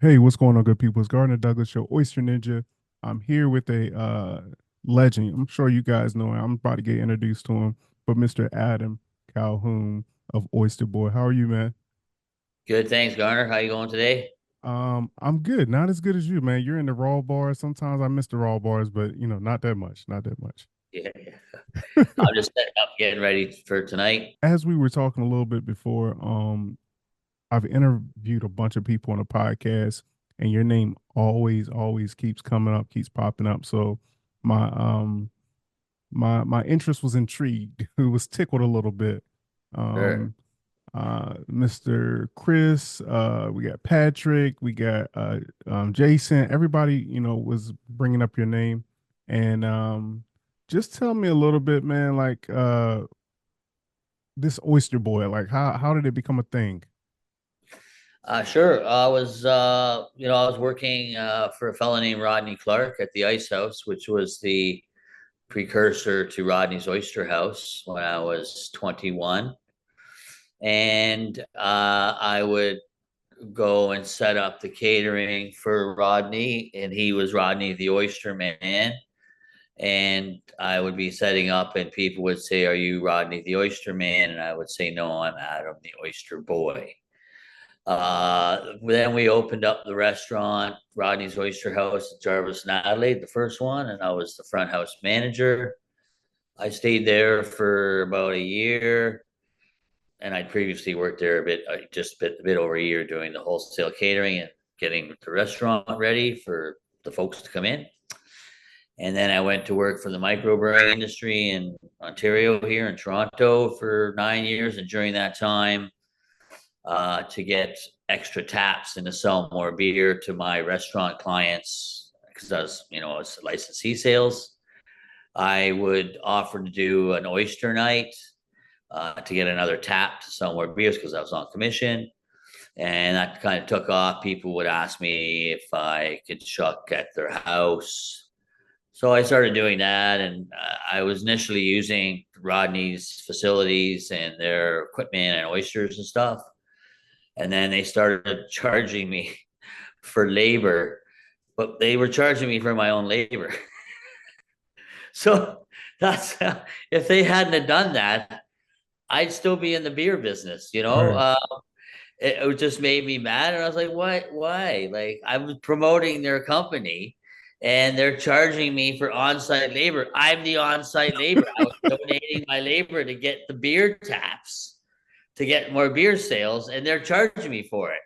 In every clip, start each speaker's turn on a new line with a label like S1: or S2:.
S1: Hey, what's going on, good people? It's Gardner Douglas, your Oyster Ninja. I'm here with a legend. I'm sure you guys know him. I'm about to get introduced to him, but Mr. Adam Calhoun of Oyster Boy. How are you, man?
S2: Good, thanks, Garner. How you going today?
S1: I'm good. Not as good as you, man. You're in the raw bars. Sometimes I miss the raw bars, but not that much. Not that much.
S2: Yeah. I'm just setting up, getting ready for tonight.
S1: As we were talking a little bit before, I've interviewed a bunch of people on the podcast, and your name always keeps coming up, keeps popping up. So my my interest was intrigued. It was tickled a little bit.
S2: Sure.
S1: Um, Mr. Chris, we got Patrick, we got Jason. Everybody, was bringing up your name, and just tell me a little bit, man. Like this Oyster Boy, like how did it become a thing?
S2: Sure. I was working for a fellow named Rodney Clark at the Ice House, which was the precursor to Rodney's Oyster House when I was 21. And I would go and set up the catering for Rodney, and he was Rodney the Oyster Man. And I would be setting up, and people would say, "Are you Rodney the Oyster Man?" And I would say, "No, I'm Adam the Oyster Boy." Then we opened up the restaurant, Rodney's Oyster House at Jarvis and Adelaide, the first one, and I was the front house manager. I stayed there for about a year, and I'd previously worked there a bit over a year doing the wholesale catering and getting the restaurant ready for the folks to come in. And then I went to work for the microbrewery industry in Ontario here in Toronto for 9 years. And during that time, to get extra taps and to sell more beer to my restaurant clients, because I was licensee sales, I would offer to do an oyster night to get another tap to sell more beers because I was on commission. And that kind of took off. People would ask me if I could shuck at their house, so I started doing that, and I was initially using Rodney's facilities and their equipment and oysters and stuff. And then they started charging me for labor, but they were charging me for my own labor. So that's if they hadn't have done that, I'd still be in the beer business.
S1: Right.
S2: It just made me mad, and I was like, "What? Why? Like I was promoting their company, and they're charging me for on-site labor. I'm the on-site labor. I was donating my labor to get the beer taps, to get more beer sales, and they're charging me for it."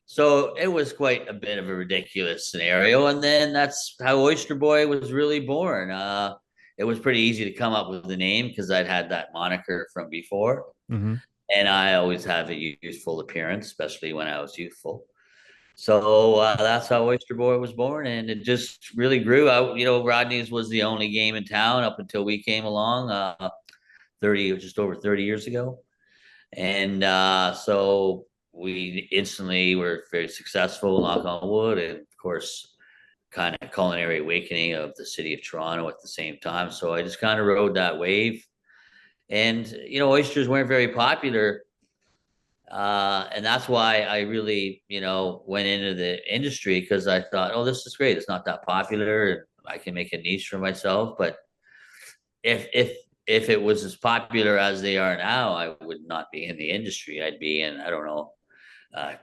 S2: So it was quite a bit of a ridiculous scenario, and then that's how Oyster Boy was really born. It was pretty easy to come up with the name because I'd had that moniker from before.
S1: Mm-hmm.
S2: And I always have a youthful appearance, especially when I was youthful. So that's how Oyster Boy was born, and it just really grew. Rodney's was the only game in town up until we came along, just over 30 years ago, and so we instantly were very successful, knock on wood, and of course, kind of culinary awakening of the city of Toronto at the same time. So I just kind of rode that wave, and oysters weren't very popular, and that's why I really, went into the industry because I thought, oh, this is great. It's not that popular, and I can make a niche for myself. But if if if it was as popular as they are now, I would not be in the industry. I'd be in, I don't know,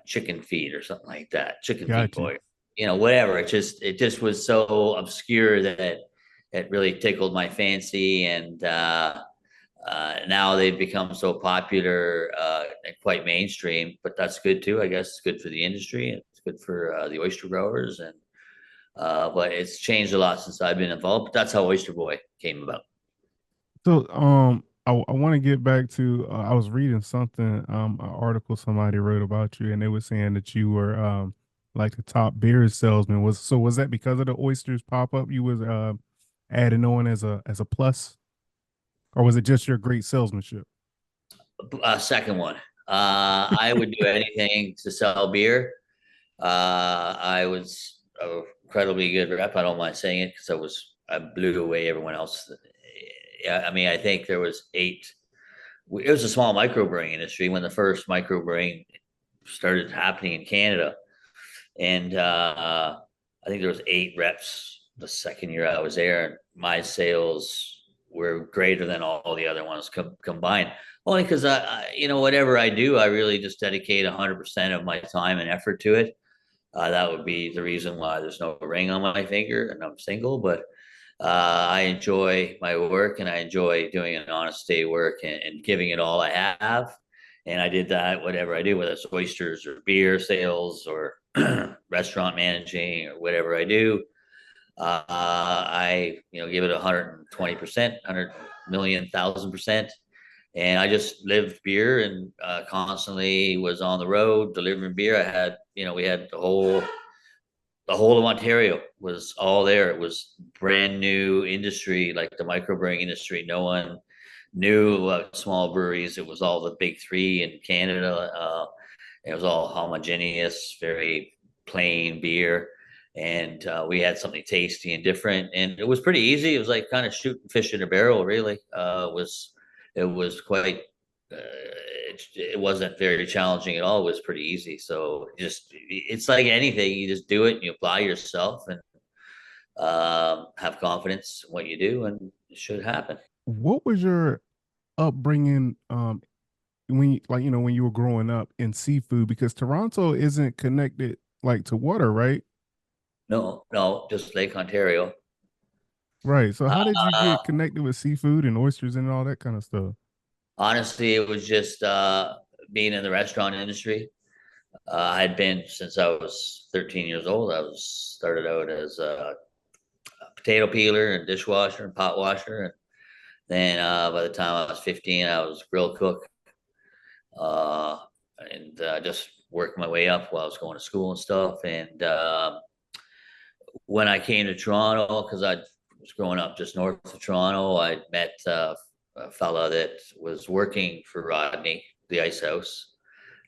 S2: chicken feed or something like that. Chicken feed
S1: Got you.
S2: boy, whatever. It just was so obscure that it really tickled my fancy, and now they've become so popular and quite mainstream, but that's good too. I guess it's good for the industry. It's good for the oyster growers, and but it's changed a lot since I've been involved. But that's how Oyster Boy came about.
S1: So, I want to get back to, I was reading something, an article somebody wrote about you, and they were saying that you were, like the top beer salesman. Was that because of the oysters pop up? You was, adding on as a plus, or was it just your great salesmanship?
S2: Second one, I would do anything to sell beer. I was an incredibly good rep. I don't mind saying it because I blew away everyone else. Yeah, I mean, I think there was eight. It was a small microbrewing industry when the first microbrewing started happening in Canada, And I think there was 8 reps the second year I was there, and my sales were greater than all the other ones combined. Only because whatever I do, I really just dedicate 100% of my time and effort to it. That would be the reason why there's no ring on my finger and I'm single. But I enjoy my work and I enjoy doing an honest day work and giving it all I have. And I did that, whatever I do, whether it's oysters or beer sales or restaurant managing or whatever I do. I give it 120%, 100 million, 1,000%. And I just lived beer and constantly was on the road delivering beer. We had the whole of Ontario was all there. It was brand new industry, like the microbrewing industry. No one knew about small breweries. It was all the big three in Canada. It was all homogeneous, very plain beer. And we had something tasty and different. And it was pretty easy. It was like kind of shooting fish in a barrel, really. It was quite it wasn't very challenging at all. It was pretty easy. So just it's like anything, you just do it and you apply yourself and have confidence in what you do, and it should happen.
S1: What was your upbringing when when you were growing up in seafood? Because Toronto isn't connected like to water, right?
S2: No, no, just Lake Ontario.
S1: Right. So how did you
S2: Uh,
S1: get connected with seafood and oysters and all that kind of stuff?
S2: Honestly, it was just being in the restaurant industry. I had been since I was 13 years old. I was started out as a potato peeler and dishwasher and pot washer, and then by the time I was 15, I was grill cook, uh, and just worked my way up while I was going to school and stuff. And when I came to Toronto, because I was growing up just north of Toronto, I met a fella that was working for Rodney, the Ice House.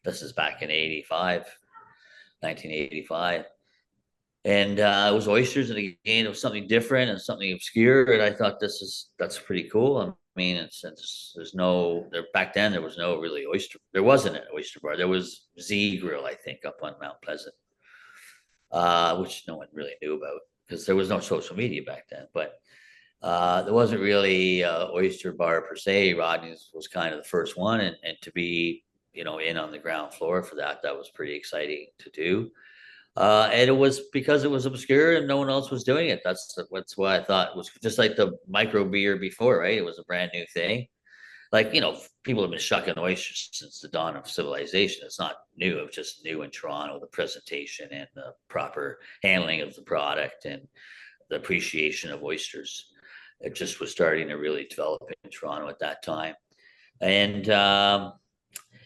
S2: This is back in 1985. And it was oysters, and again, it was something different and something obscure. And I thought that's pretty cool. I mean, there's no there back then there was no really oyster. There wasn't an oyster bar. There was Z Grill, I think, up on Mount Pleasant, which no one really knew about because there was no social media back then. But there wasn't really oyster bar per se. Rodney's was kind of the first one, and to be in on the ground floor for that was pretty exciting to do. And it was because it was obscure and no one else was doing it. That's why I thought it was just like the micro beer before, right? It was a brand new thing. Like, people have been shucking oysters since the dawn of civilization. It's not new. It was just new in Toronto, the presentation and the proper handling of the product and the appreciation of oysters. It just was starting to really develop in Toronto at that time. And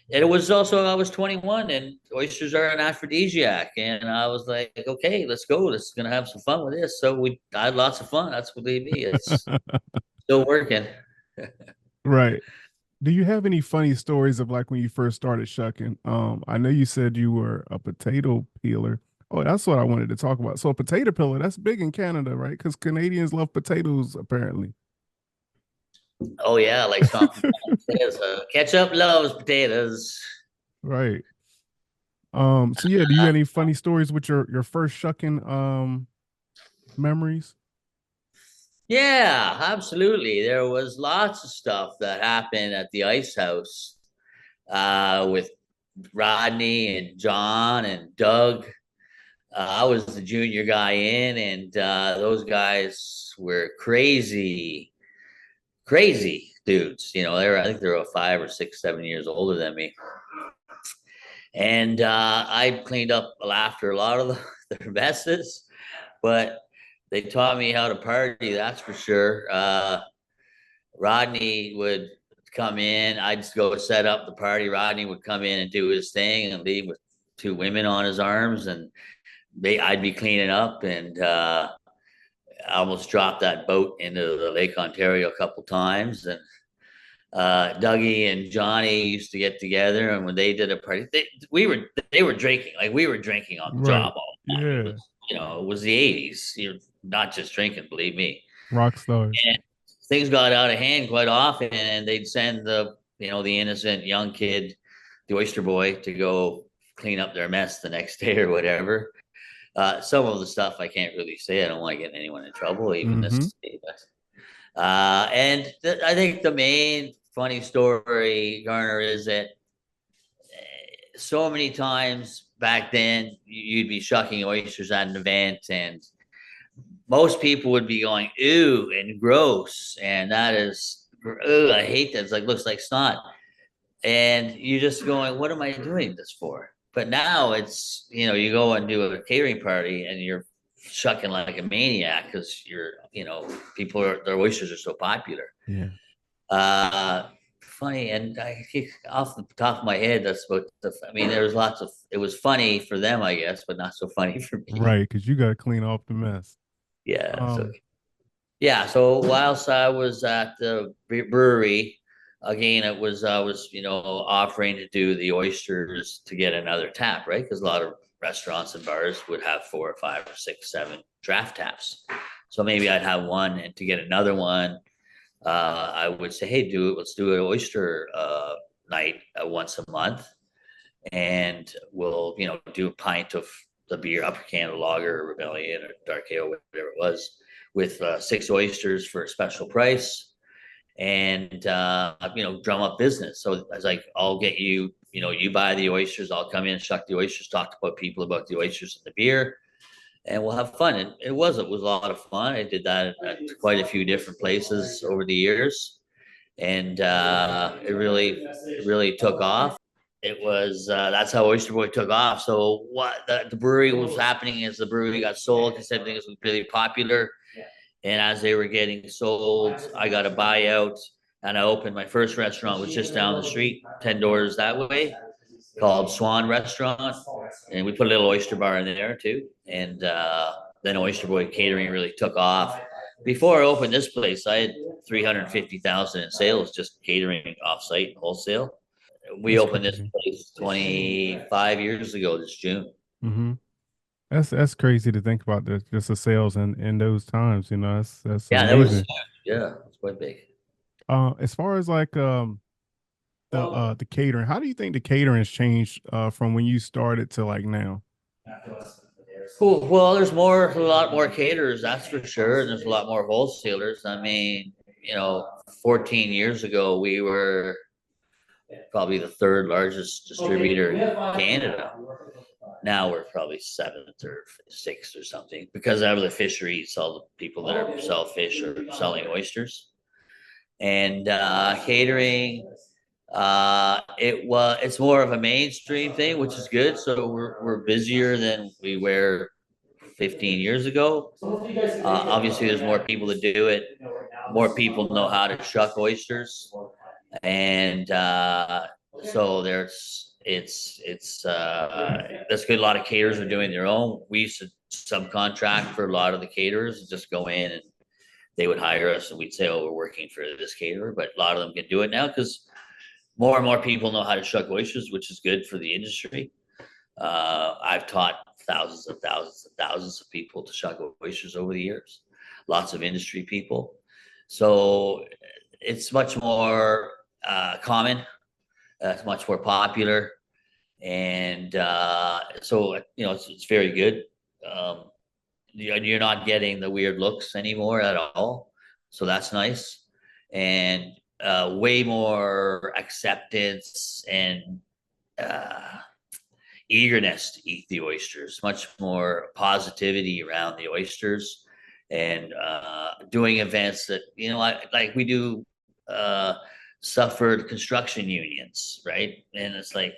S2: it was also, I was 21 and oysters are an aphrodisiac. And I was like, okay, let's go. Let's going to have some fun with this. So I had lots of fun. That's believe me, it's still working.
S1: Right. Do you have any funny stories of like when you first started shucking? I know you said you were a potato peeler. Oh, that's what I wanted to talk about. So a potato peeler, that's big in Canada, right? Because Canadians love potatoes, apparently.
S2: Oh, yeah. Like something says, ketchup loves potatoes.
S1: Right. So yeah, do you have any funny stories with your first shucking memories?
S2: Yeah, absolutely. There was lots of stuff that happened at the Ice House with Rodney and John and Doug. I was the junior guy in, and those guys were crazy, crazy dudes. I think they were 5 or 6, 7 years older than me. And I cleaned up after a lot of their messes, but they taught me how to party, that's for sure. Rodney would come in. I'd just go set up the party. Rodney would come in and do his thing and leave with 2 women on his arms, and I'd be cleaning up, and I almost dropped that boat into the Lake Ontario a couple times. And Dougie and Johnny used to get together, and when they did a party, they were drinking, like we were drinking on the
S1: Right.
S2: job all the time. It
S1: Yeah.
S2: was it was the 80s. You're not just drinking, believe me.
S1: Rock stars.
S2: And things got out of hand quite often, and they'd send the innocent young kid, the oyster boy, to go clean up their mess the next day or whatever. Some of the stuff I can't really say. I don't want to get anyone in trouble, even this
S1: Mm-hmm.
S2: day. And I think the main funny story, Garner, is that so many times back then you'd be shucking oysters at an event, and most people would be going ew and gross, and that is, ew, I hate that. It's like, looks like snot, and you're just going, what am I doing this for? But now it's, you go and do a catering party and you're shucking like a maniac because people are, their oysters are so popular.
S1: Yeah.
S2: uh Funny, and I off the top of my head, that's what I mean, there was lots of, it was funny for them, I guess, but not so funny for me.
S1: Right, because you got to clean off the mess.
S2: Yeah, so
S1: Um,
S2: yeah, so whilst I was at the brewery, again, it was, I was, offering to do the oysters to get another tap, right? Because a lot of restaurants and bars would have 4 or 5 or 6, 7 draft taps. So maybe I'd have one, and to get another one, I would say, hey, let's do an oyster night once a month, and we'll, do a pint of the beer, Upper Canada Lager, or Rebellion, or Dark Ale, whatever it was, with 6 oysters for a special price, and drum up business. So I was like, I'll get you, you buy the oysters, I'll come in, shuck the oysters, talk to people about the oysters and the beer, and we'll have fun. And it was a lot of fun. I did that at quite a few different places over the years, and it really took off. It was, that's how Oyster Boy took off. So what the brewery was happening is the brewery got sold because everything was really popular. And as they were getting sold, I got a buyout, and I opened my first restaurant, was just down the street, 10 doors that way, called Swan Restaurant. And we put a little oyster bar in there too. And then Oyster Boy Catering really took off. Before I opened this place, I had 350,000 in sales, just catering offsite and wholesale. We
S1: that's
S2: opened this
S1: crazy.
S2: place 25 years ago this June.
S1: Mm-hmm. That's crazy to think about, the just the sales in those times. That's
S2: Yeah, that was,
S1: amazing.
S2: yeah, it's quite big.
S1: As far as like the catering, how do you think the catering has changed from when you started to like now?
S2: Cool. Well, a lot more caterers, that's for sure. And there's a lot more wholesalers. I mean, 14 years ago, we were probably the third largest distributor in Canada. Now we're probably seventh or sixth or something, because of the fisheries, all the people that are sell fish are selling oysters. And catering, it's more of a mainstream thing, which is good. So we're busier than we were 15 years ago. Obviously, there's more people to do it. More people know how to shuck oysters, and so that's good. A lot of caterers are doing their own. We used to subcontract for a lot of the caterers, and just go in and they would hire us, and we'd say, oh, we're working for this caterer. But a lot of them can do it now because more and more people know how to shuck oysters, which is good for the industry. I've taught thousands and thousands and thousands of people to shuck oysters over the years, lots of industry people. So it's much more common, it's much more popular. And so, it's very good. Um, you're not getting the weird looks anymore at all. So that's nice. And way more acceptance and uh, eagerness to eat the oysters, much more positivity around the oysters, and doing events that, like we do suffered construction unions, right? And it's like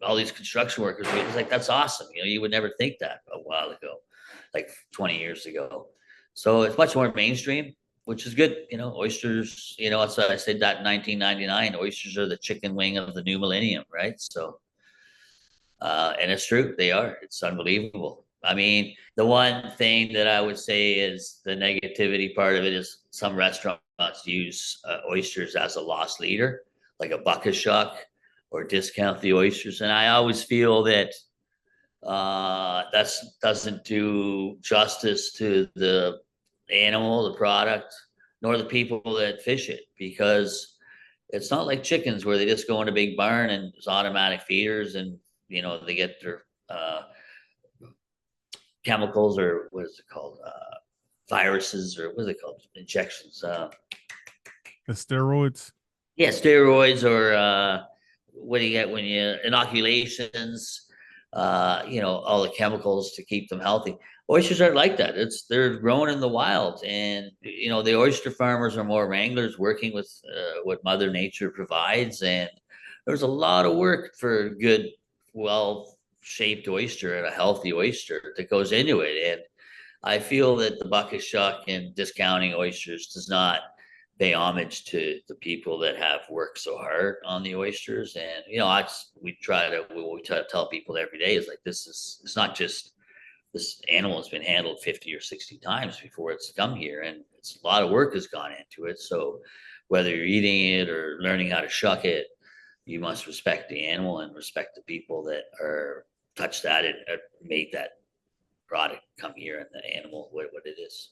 S2: all these construction workers, it's like, that's awesome. You would never think that a while ago, like 20 years ago. So it's much more mainstream, which is good. Oysters, that's why I said that in 1999, oysters are the chicken wing of the new millennium, right? So and it's true, they are. It's unbelievable. I mean, the one thing that I would say is the negativity part of it is some restaurants use oysters as a loss leader, like a bucket shuck, or discount the oysters. And I always feel that that doesn't do justice to the animal, the product, nor the people that fish it, because it's not like chickens where they just go in a big barn and there's automatic feeders, and they get their chemicals, or what is it called? Viruses, or what is it called? Injections.
S1: The steroids.
S2: Yeah, steroids, or what do you get when you inoculations, all the chemicals to keep them healthy. Oysters aren't like that. They're grown in the wild, and the oyster farmers are more wranglers working with what Mother Nature provides, and there's a lot of work for a good, well shaped oyster and a healthy oyster that goes into it. And I feel that the bucket shuck and discounting oysters does not pay homage to the people that have worked so hard on the oysters. And we try to tell people every day is like, it's not just this animal has been handled 50 or 60 times before it's come here, and it's a lot of work has gone into it. So whether you're eating it or learning how to shuck it, you must respect the animal and respect the people that are touched that and made that product come here, and the animal what it is.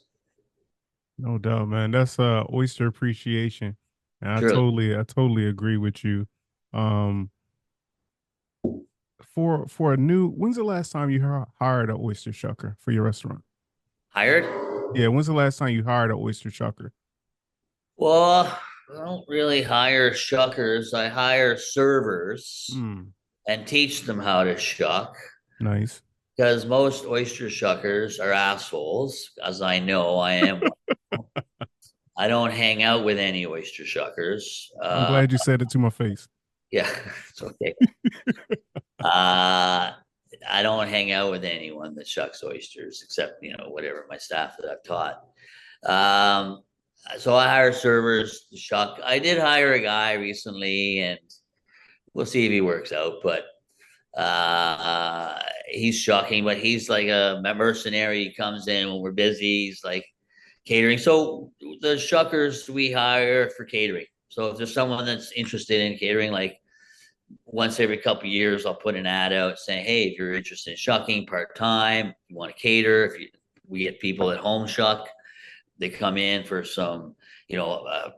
S1: No doubt, man. That's oyster appreciation. And
S2: Truly.
S1: I totally agree with you. Um for a new when's the last time you hired an oyster shucker for your restaurant?
S2: Hired?
S1: Yeah, when's the last time you hired an oyster shucker?
S2: Well, I don't really hire shuckers. I hire servers
S1: Hmm.
S2: and teach them how to shuck,
S1: Nice.
S2: because most oyster shuckers are assholes, as I know I am one. I don't hang out with any oyster shuckers.
S1: I'm glad you said it to my face.
S2: Yeah, it's okay. Uh, I don't hang out with anyone that shucks oysters except, whatever my staff that I've taught. Um, so I hire servers to shuck. I did hire a guy recently, and we'll see if he works out. But he's shucking, but he's like a mercenary. He comes in when we're busy. He's like catering. So the shuckers we hire for catering. So if there's someone that's interested in catering, like once every couple of years, I'll put an ad out saying, "Hey, if you're interested in shucking part time, you want to cater. We get people at home shuck, they come in for some,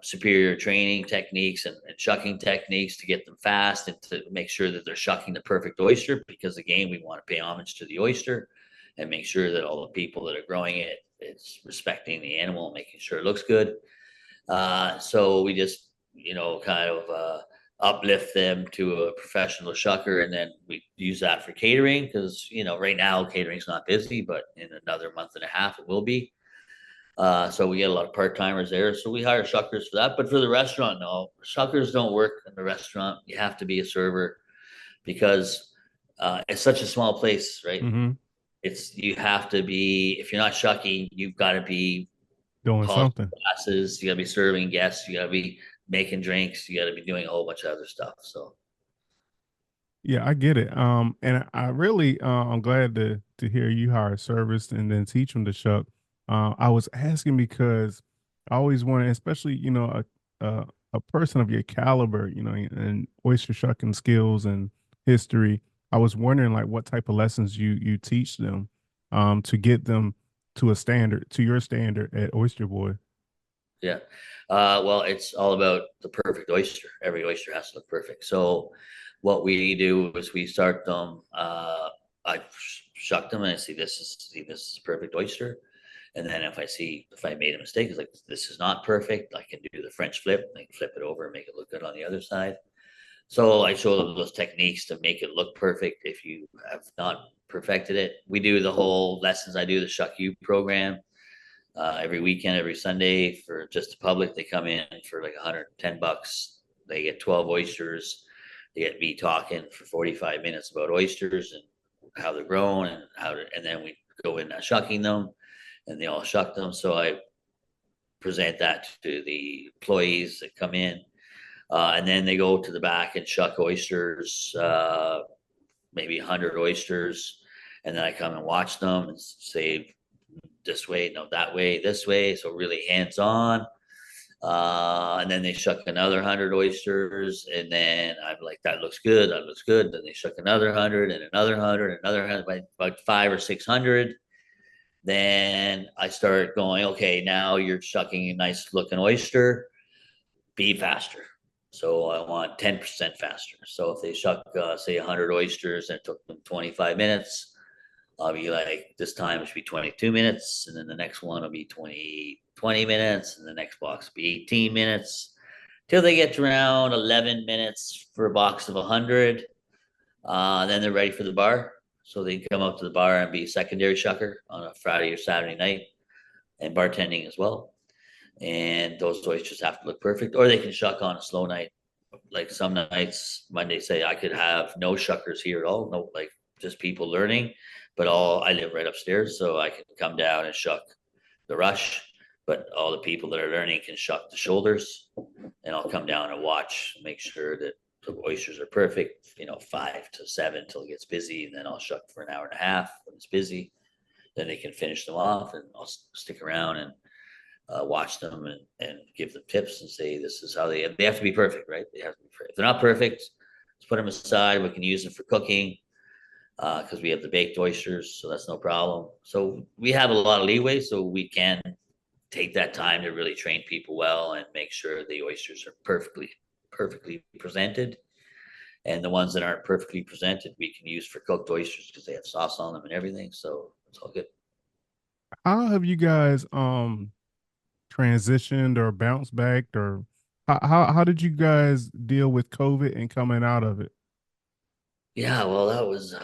S2: superior training techniques and shucking techniques to get them fast and to make sure that they're shucking the perfect oyster. Because again, we want to pay homage to the oyster and make sure that all the people that are growing it, it's respecting the animal, making sure it looks good. So we just, kind of uplift them to a professional shucker, and then we use that for catering because, right now catering's not busy, but in another month and a half it will be. So we get a lot of part timers there. So we hire shuckers for that. But for the restaurant, no, shuckers don't work in the restaurant. You have to be a server because it's such a small place, right?
S1: Mm-hmm.
S2: You have to be, if you're not shucking, you've got to be
S1: Doing
S2: polishing
S1: something.
S2: glasses, you got to be serving guests, you got to be making drinks, you got to be doing a whole bunch of other stuff. So,
S1: Yeah, I get it. And I really, I'm glad to hear you hire service and then teach them to shuck. I was asking because I always wanted, especially a person of your caliber, and oyster shucking skills and history. I was wondering like what type of lessons you teach them, to get them to your standard at Oyster Boy.
S2: yeah. Well, it's all about the perfect oyster. Every oyster has to look perfect. So, what we do is we start them. I shuck them and I see this is a perfect oyster. And then if I made a mistake, it's like this is not perfect. I can do the French flip, I can flip it over and make it look good on the other side. So I show them those techniques to make it look perfect. If you have not perfected it, we do the whole lessons. I do the Shuck You program every weekend, every Sunday for just the public. They come in for like $110. They get 12 oysters. They get me talking for 45 minutes about oysters and how they're grown and then we go in shucking them, and they all shuck them. So I present that to the employees that come in, and then they go to the back and shuck oysters, maybe 100 oysters, and then I come and watch them and say this way, no, that way, this way. So really hands on. And then they shuck another 100 oysters, and then I'm like, that looks good, that looks good. Then they shuck another 100 and another 100 and another 100, about 500 or 600. Then I start going, okay, now you're shucking a nice looking oyster, be faster. So I want 10% faster. So if they shuck, say 100 oysters and it took them 25 minutes, I'll be like, this time it should be 22 minutes, and then the next one will be 20 minutes, and the next box will be 18 minutes, till they get to around 11 minutes for a box of 100. Then they're ready for the bar. So they come out to the bar and be a secondary shucker on a Friday or Saturday night, and bartending as well. And those oysters have to look perfect, or they can shuck on a slow night. Like some nights, Monday, say I could have no shuckers here at all, no, like just people learning, but all I live right upstairs, so I can come down and shuck the rush. But all the people that are learning can shuck the shoulders, and I'll come down and watch, make sure that the oysters are perfect. 5 to 7 till it gets busy, and then I'll shuck for an hour and a half when it's busy. Then they can finish them off, and I'll stick around and watch them and give them tips and say this is how they have to be perfect, right? They have to be perfect. If they're not perfect, let's put them aside. We can use them for cooking because we have the baked oysters, so that's no problem. So we have a lot of leeway, so we can take that time to really train people well and make sure the oysters are perfectly presented. And the ones that aren't perfectly presented, we can use for cooked oysters because they have sauce on them and everything. So it's all good.
S1: How have you guys transitioned or bounced back, or how did you guys deal with COVID and coming out of it?
S2: Yeah, well, that was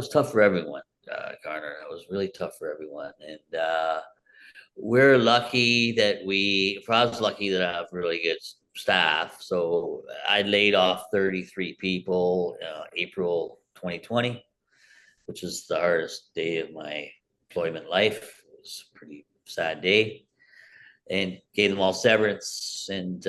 S2: tough for everyone, Garner. That was really tough for everyone, and we're lucky that I was lucky that I have really good staff. So I laid off 33 people, April 2020, which is the hardest day of my employment life. It was a pretty sad day, and gave them all severance. And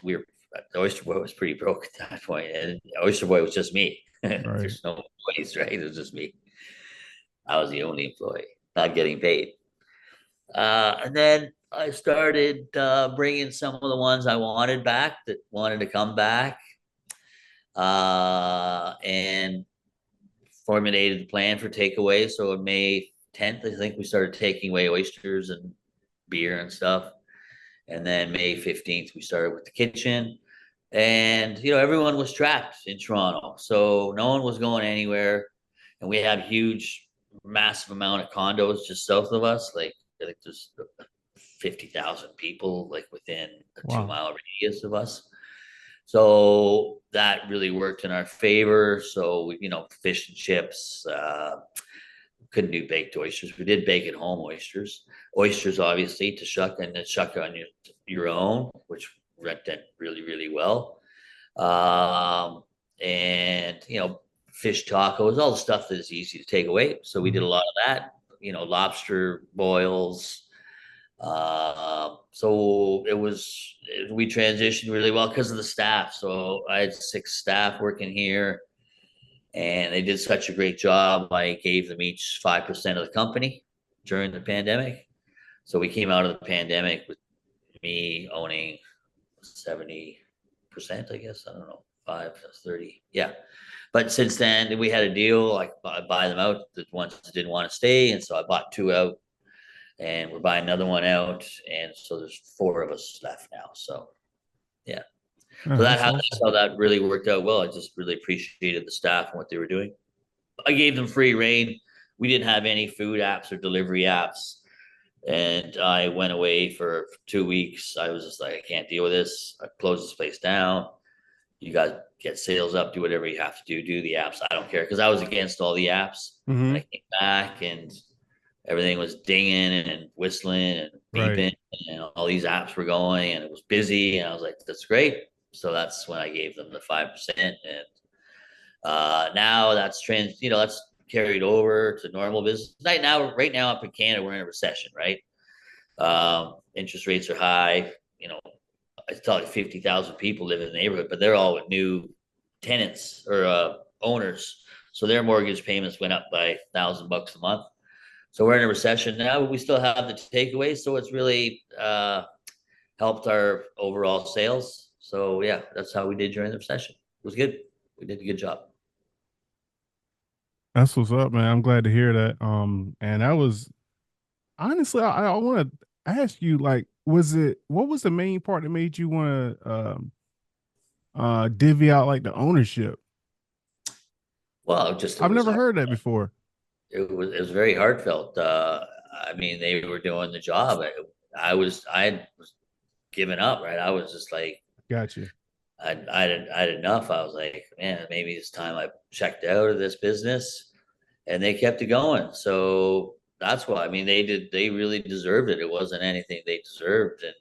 S2: we were the Oyster Boy was pretty broke at that point, and Oyster Boy was just me.
S1: Right.
S2: There's no employees, right? It was just me. I was the only employee, not getting paid. And then I started bringing some of the ones I wanted back that wanted to come back, and formulated the plan for takeaway. So on May 10th, I think we started taking away oysters and beer and stuff. And then May 15th, we started with the kitchen. And, everyone was trapped in Toronto. So no one was going anywhere. And we had huge, massive amount of condos just south of us. Like, I think there's 50,000 people like within a two
S1: Wow.
S2: mile radius of us. So that really worked in our favor. So, fish and chips, couldn't do baked oysters. We did bake at home oysters. Oysters, obviously, to shuck and then shuck on your own, which went really, really well. Um, and, fish tacos, all the stuff that is easy to take away. So we did
S1: Mhm.
S2: a lot of that, lobster boils. So we transitioned really well because of the staff. So I had 6 staff working here, and they did such a great job. I gave them each 5% of the company during the pandemic. So we came out of the pandemic with me owning 70%, I guess. I don't know, 5 plus 30. Yeah. But since then, we had a deal. I buy them out, the ones that didn't want to stay. And so I bought 2 out, and we're buying another one out. And so there's 4 of us left now. So, yeah. So
S1: Yeah, that's
S2: that's
S1: awesome.
S2: how that really worked out well. I just really appreciated the staff and what they were doing. I gave them free reign. We didn't have any food apps or delivery apps. And I went away for 2 weeks. I was just like, I can't deal with this. I closed this place down. You guys get sales up, do whatever you have to do the apps. I don't care. Because I was against all the apps. And
S1: Hmm.
S2: I came back and everything was dinging and whistling and
S1: Right.
S2: beeping. And all these apps were going and it was busy. And I was like, that's great. So that's when I gave them the 5%. And now that's carried over to normal business. Right now up in Canada, we're in a recession, right? Interest rates are high. I thought 50,000 people live in the neighborhood, but they're all with new tenants or owners. So their mortgage payments went up by $1,000 a month. So we're in a recession now, but we still have the takeaway. So it's really helped our overall sales. So yeah, that's how we did during the recession. It was good. We did a good job.
S1: That's what's up, man. I'm glad to hear that. And that was honestly, I want to ask you, like, what was the main part that made you want to divvy out like the ownership?
S2: Well, just it
S1: I've
S2: was
S1: never
S2: hard.
S1: heard that before.
S2: it was very heartfelt. I mean, they were doing the job. I had given up, right? I was just like,
S1: Gotcha.
S2: I had enough. I was like, man, maybe it's time I checked out of this business, and they kept it going. So that's why. I mean, they really deserved it. It wasn't anything they deserved, and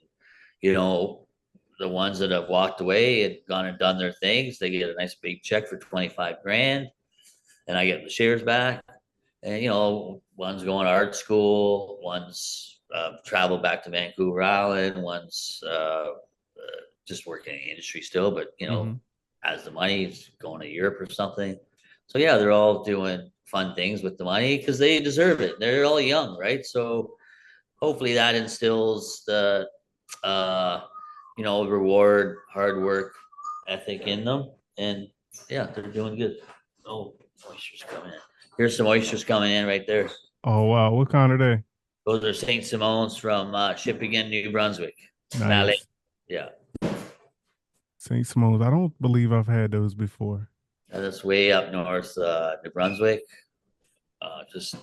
S2: you know, the ones that have walked away and gone and done their things, they get a nice big check for 25 grand, and I get the shares back. And one's going to art school, one's traveled back to Vancouver Island, one's just working in the industry still, but
S1: Hmm.
S2: has the money, is going to Europe or something. So yeah, they're all doing fun things with the money because they deserve it. They're all young, right? So hopefully that instills the uh, reward, hard work ethic in them, and yeah, they're doing good. Oh, oysters coming in. Here's some oysters coming in right there.
S1: Oh wow, what kind are they?
S2: Those are St. Simone's from Shippagan, New Brunswick. Mallet.
S1: Nice.
S2: Yeah.
S1: St. Simone's. I don't believe I've had those before.
S2: That's way up north, New Brunswick. Just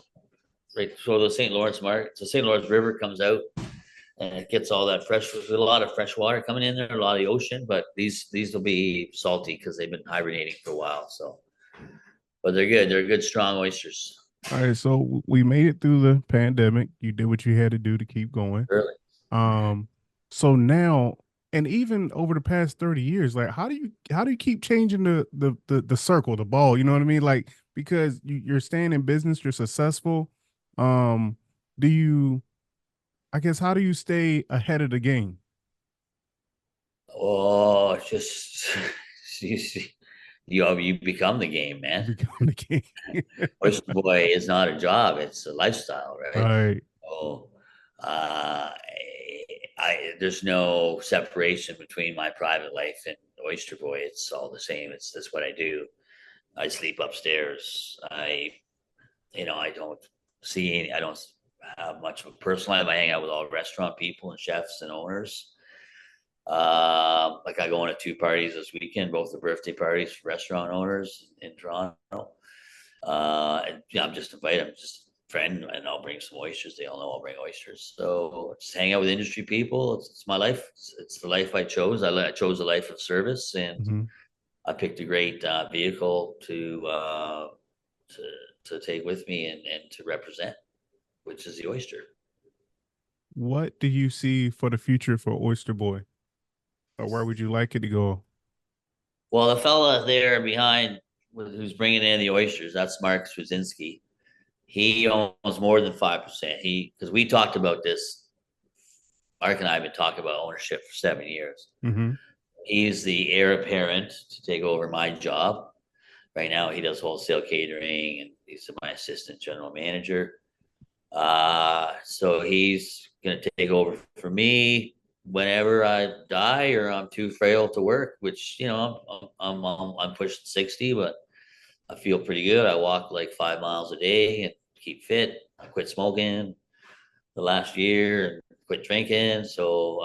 S2: right. So the St. Lawrence Market, the St. Lawrence River comes out and it gets all that fresh. There's a lot of fresh water coming in there, a lot of the ocean, but these will be salty because they've been hibernating for a while. So, but they're good. They're good, strong oysters.
S1: All right, so we made it through the pandemic. You did what you had to do to keep going.
S2: Really.
S1: Um, so now, and even over the past 30 years, like how do you keep changing the circle, the ball? You know what I mean? Like because you're staying in business, you're successful. Um, do you I guess how do you stay ahead of the game?
S2: Oh, it's just you see, you become the game,
S1: You
S2: man.
S1: become the game.
S2: Oyster Boy is not a job; it's a lifestyle, right?
S1: Right.
S2: So, there's no separation between my private life and Oyster Boy. It's all the same. It's that's what I do. I sleep upstairs. I don't see any. I don't have much of a personal life. I hang out with all restaurant people and chefs and owners. Like I go on to two parties this weekend, both the birthday parties for restaurant owners in Toronto. And I'm just invited. I'm just a friend, and I'll bring some oysters. They all know I'll bring oysters. So just hang out with industry people. It's my life. It's the life I chose. I chose a life of service, and
S1: Mhm.
S2: I picked a great vehicle to to take with me and to represent, which is the oyster.
S1: What do you see for the future for Oyster Boy? Or where would you like it to go?
S2: Well, the fella there behind who's bringing in the oysters, that's Mark Straczynski. He owns more than 5%. Because we talked about this. Mark and I have been talking about ownership for 7 years.
S1: Hmm.
S2: He's the heir apparent to take over my job. Right now, he does wholesale catering, and he's my assistant general manager. So he's going to take over for me whenever I die or I'm too frail to work. Which I'm pushing 60, but I feel pretty good. I walk like 5 miles a day and keep fit. I quit smoking the last year and quit drinking. So,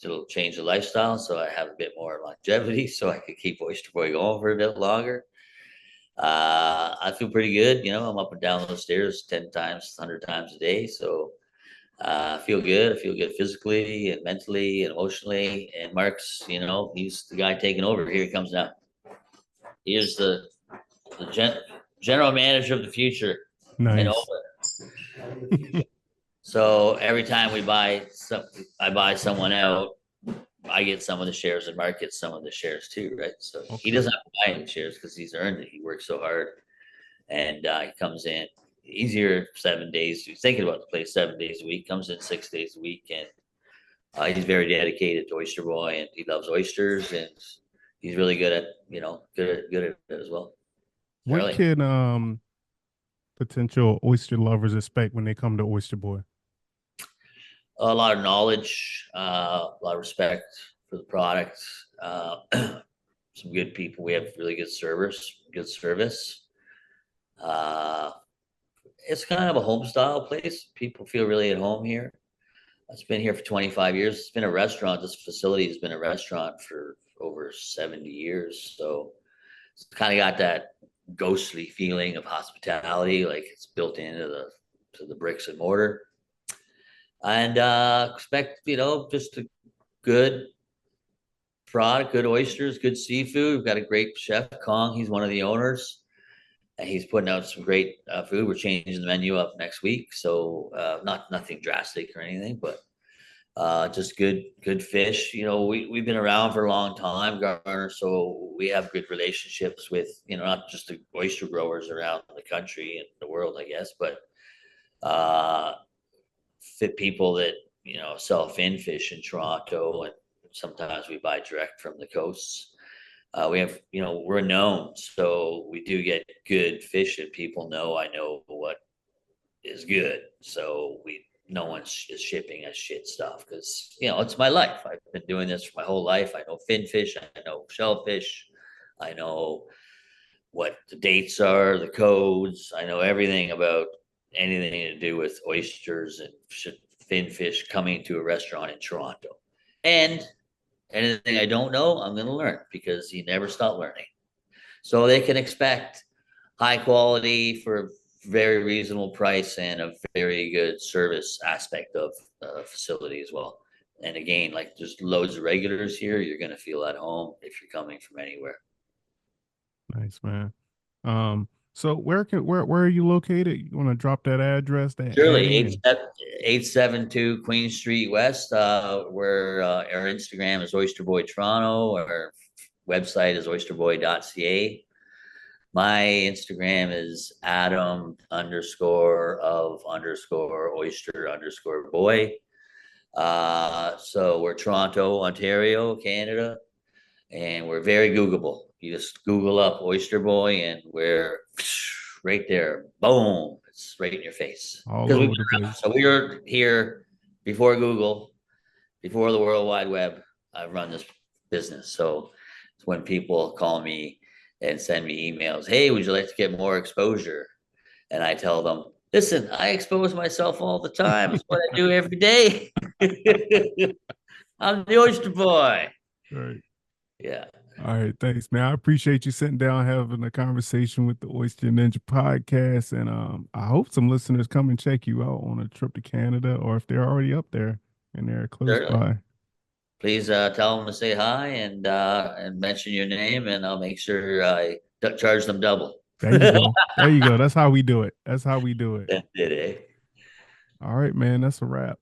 S2: to change the lifestyle. So I have a bit more longevity so I could keep Oyster Boy going for a bit longer. I feel pretty good. I'm up and down those stairs 10 times, 100 times a day. So I feel good. I feel good physically and mentally and emotionally. And Mark's, he's the guy taking over. Here he comes now. Here's the general manager of the future and
S1: Nice.
S2: over. So every time I buy someone out, I get some of the shares and Mark gets some of the shares too, right? So he
S1: Okay.
S2: doesn't have to buy any shares because he's earned it. He works so hard, and he comes in. He's here 7 days. He's thinking about the place 7 days a week. Comes in 6 days a week, and he's very dedicated to Oyster Boy, and he loves oysters, and he's really good at it as well.
S1: What
S2: Really,
S1: can potential oyster lovers expect when they come to Oyster Boy?
S2: a lot of knowledge, a lot of respect for the product. Some good people. We have really good good service. Uh, it's kind of a home style place. People feel really at home here. It's been here for 25 years. It's been a restaurant. This facility has been a restaurant for over 70 years. So it's kind of got that. ghostly feeling of hospitality, like it's built into the bricks and mortar. And expect, just a good product, good oysters, good seafood. We've got a great chef, Kong. He's one of the owners. And he's putting out some great food. We're changing the menu up next week, so nothing drastic or anything, but just good fish. We've been around for a long time, Garner, so we have good relationships with not just the oyster growers around the country and the world, I guess, but uh, fit people that sell fin fish in Toronto, and sometimes we buy direct from the coasts. We have, we're known, so we do get good fish, and people know I know what is good. So no one is shipping us shit stuff because it's my life. I've been doing this for my whole life. I know finfish, I know shellfish, I know what the dates are, the codes. I know everything about anything to do with oysters and finfish coming to a restaurant in Toronto. And anything I don't know, I'm going to learn because you never stop learning. So they can expect high quality for very reasonable price and a very good service aspect of the facility as well. And again, like there's loads of regulars here. You're going to feel at home if you're coming from anywhere.
S1: Nice, man. So where are you located? You want to drop that address, that
S2: Surely,
S1: heading, and
S2: 872 Queen Street West, where our Instagram is Oyster Boy Toronto. Our website is oysterboy.ca. My Instagram is Adam underscore of underscore oyster underscore boy. So we're Toronto, Ontario, Canada, and we're very Googleable. You just Google up Oyster Boy, and we're right there. Boom! It's right in your face.
S1: all
S2: Because
S1: over the place?
S2: so we were here before Google, before the World Wide Web. I've run this business, so it's when people call me and send me emails. Hey, would you like to get more exposure? And I tell them, listen, I expose myself all the time. It's what I do every day. I'm the Oyster Boy.
S1: Right.
S2: Yeah.
S1: All right, thanks, man. I appreciate you sitting down having a conversation with the Oyster Ninja podcast, and I hope some listeners come and check you out on a trip to Canada, or if they're already up there and they're close
S2: Certainly.
S1: by.
S2: Please tell them to say hi and mention your name, and I'll make sure I charge them double.
S1: There you go. There you go. That's how we do it. That's how we do it.
S2: That did it.
S1: All right, man. That's a wrap.